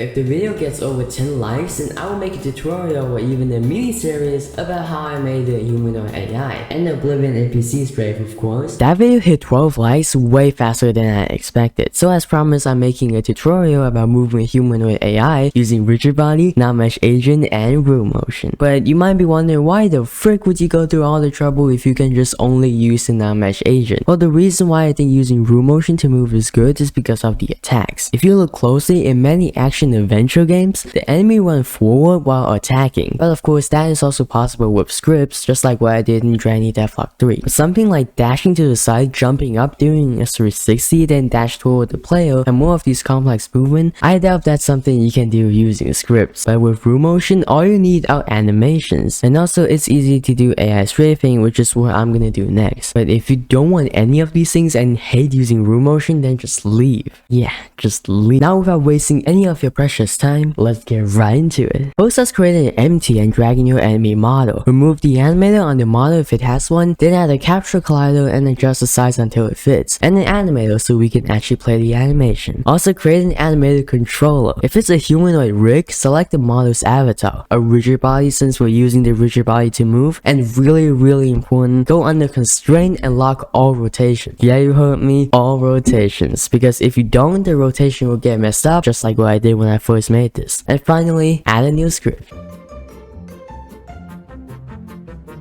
If the video gets over 10 likes, then I will make a tutorial or even a mini-series about how I made the humanoid AI and the Oblivion NPC strafe, of course. That video hit 12 likes way faster than I expected, so as promised I'm making a tutorial about moving humanoid AI using rigid body, non-mesh agent, and room motion. But you might be wondering, why the frick would you go through all the trouble if you can just only use the non-mesh agent? Well, the reason why I think using room motion to move is good is because of the attacks. If you look closely, in many action adventure games, the enemy run forward while attacking, but of course that is also possible with scripts, just like what I did in DevDragi Devlog 3. But something like dashing to the side, jumping up, doing a 360, then dash toward the player, and more of these complex movement, I doubt that's something you can do using scripts. But with room motion, all you need are animations, and also it's easy to do AI strafing, which is what I'm gonna do next. But if you don't want any of these things and hate using room motion, then just leave. Yeah, just leave. Now, without wasting any of your precious time, let's get right into it. First, let's create an empty and drag in your enemy model. Remove the animator on the model if it has one, then add a capture collider and adjust the size until it fits, and an animator so we can actually play the animation. Also, create an animator controller. If it's a humanoid rig, select the model's avatar. A rigid body, since we're using the rigid body to move, and really important, go under constraint and lock all rotations. Yeah, you heard me, all rotations, because if you don't, the rotation will get messed up, just like what I did when I first made this. And finally, add a new script.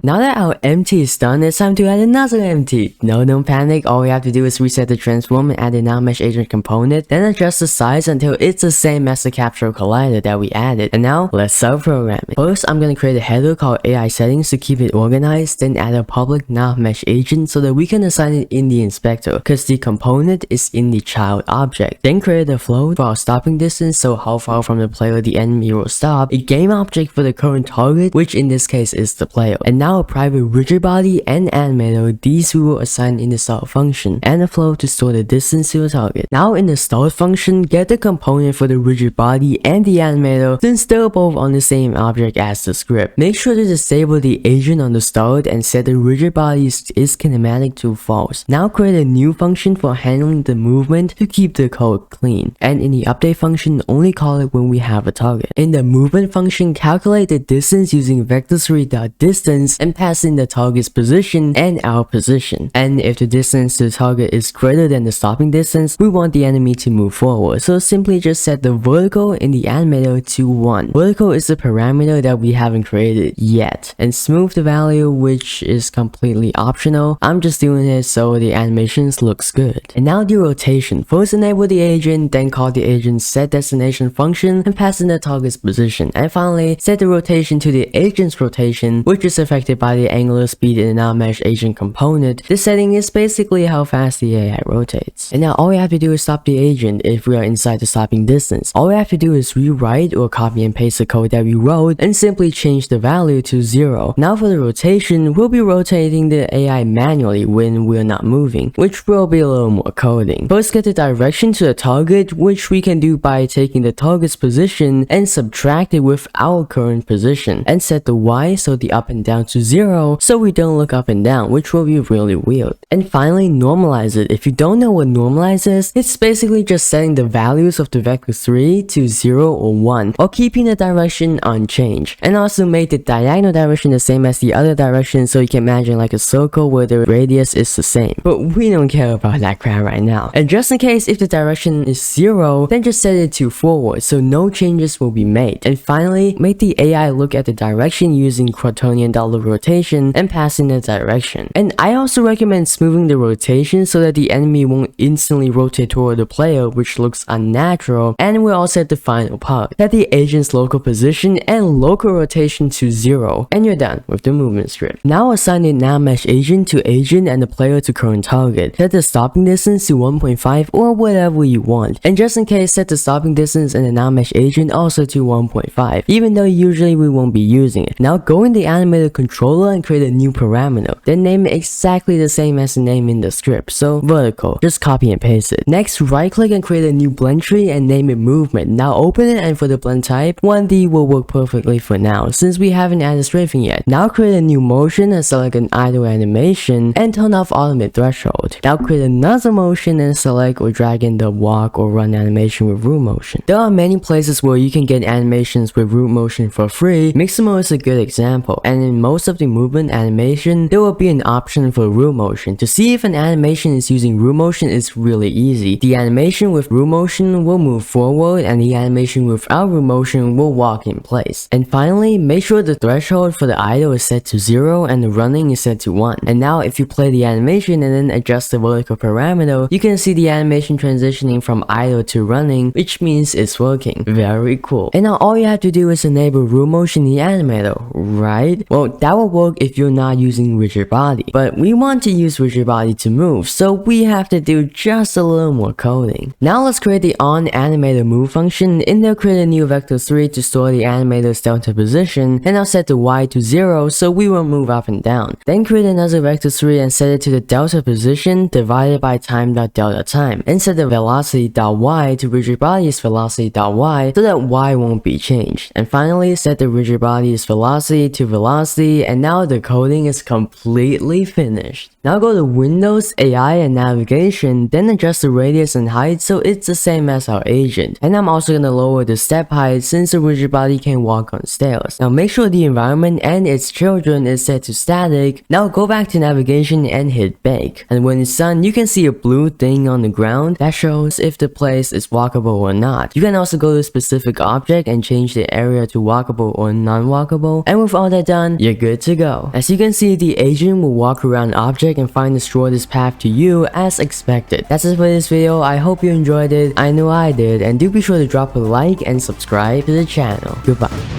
Now that our empty is done, it's time to add another empty. No, don't panic. All we have to do is reset the transform and add a non-mesh agent component, then adjust the size until it's the same as the capture collider that we added. And now, let's self-program it. First, I'm gonna create a header called AI settings to keep it organized, then add a public non-mesh agent so that we can assign it in the inspector, because the component is in the child object. Then create a float for our stopping distance, so how far from the player the enemy will stop, a game object for the current target, which in this case is the player. And now a private rigid body and animator, these we will assign in the start function, and a float to store the distance to the target. Now in the start function, get the component for the rigid body and the animator, since they're both on the same object as the script. Make sure to disable the agent on the start and set the rigid body is kinematic to false. Now create a new function for handling the movement to keep the code clean, and in the update function, only call it when we have a target. In the movement function, calculate the distance using vector3.distance and pass in the target's position and our position. And if the distance to the target is greater than the stopping distance, we want the enemy to move forward. So simply just set the vertical in the animator to 1. Vertical is the parameter that we haven't created yet. And smooth the value, which is completely optional. I'm just doing it so the animations looks good. And now the rotation. First enable the agent, then call the agent set destination function and pass in the target's position. And finally, set the rotation to the agent's rotation, which is affected by the angular speed in the non-mesh agent component. This setting is basically how fast the AI rotates. And now all we have to do is stop the agent if we are inside the stopping distance. All we have to do is rewrite or copy and paste the code that we wrote and simply change the value to 0. Now for the rotation, we'll be rotating the AI manually when we're not moving, which will be a little more coding. First, get the direction to the target, which we can do by taking the target's position and subtract it with our current position, and set the Y, so the up and down, to 0 so we don't look up and down, which will be really weird. And finally, normalize it. If you don't know what normalize is, it's basically just setting the values of the vector 3 to 0 or 1 or keeping the direction unchanged. And also make the diagonal direction the same as the other direction, so you can imagine like a circle where the radius is the same. But we don't care about that crap right now. And just in case if the direction is 0, then just set it to forward so no changes will be made. And finally, make the AI look at the direction using quaternion dollar rotation and pass in the direction. And I also recommend smoothing the rotation so that the enemy won't instantly rotate toward the player, which looks unnatural. And we'll also set the final part. Set the agent's local position and local rotation to 0, and you're done with the movement script. Now assign the non-mesh agent to agent and the player to current target. Set the stopping distance to 1.5 or whatever you want. And just in case, set the stopping distance and the non-mesh agent also to 1.5, even though usually we won't be using it. Now go in the animator control controller and create a new parameter. Then name it exactly the same as the name in the script, so vertical. Just copy and paste it. Next, right click and create a new blend tree and name it movement. Now open it, and for the blend type, 1D will work perfectly for now since we haven't added strafing yet. Now create a new motion and select an idle animation and turn off automate threshold. Now create another motion and select or drag in the walk or run animation with root motion. There are many places where you can get animations with root motion for free. Mixamo is a good example, and in most of the movement animation, there will be an option for root motion. To see if an animation is using root motion is really easy. The animation with root motion will move forward and the animation without root motion will walk in place. And finally, make sure the threshold for the idle is set to 0 and the running is set to 1. And now if you play the animation and then adjust the vertical parameter, you can see the animation transitioning from idle to running, which means it's working. Very cool. And now all you have to do is enable root motion in the animator, right? Well, that will work if you're not using rigid body, but we want to use rigid body to move, so we have to do just a little more coding. Now let's create the onAnimator move function. In there, create a new vector3 to store the animator's delta position, and now set the y to 0 so we will move up and down. Then create another vector3 and set it to the delta position divided by time.delta time, and set the velocity.y to rigid body's velocity.y so that y won't be changed. And finally, set the rigid body's velocity to velocity, and now the coding is completely finished. Now go to Windows, AI, and Navigation, then adjust the radius and height so it's the same as our agent. And I'm also gonna lower the step height since the rigid body can walk on stairs. Now make sure the environment and its children is set to static. Now go back to Navigation and hit Bake. And when it's done, you can see a blue thing on the ground that shows if the place is walkable or not. You can also go to a specific object and change the area to walkable or non-walkable. And with all that done, you're good to go. As you can see, the agent will walk around object and find the shortest path to you as expected. That's it for this video. I hope you enjoyed it. I know I did, and do be sure to drop a like and subscribe to the channel. Goodbye.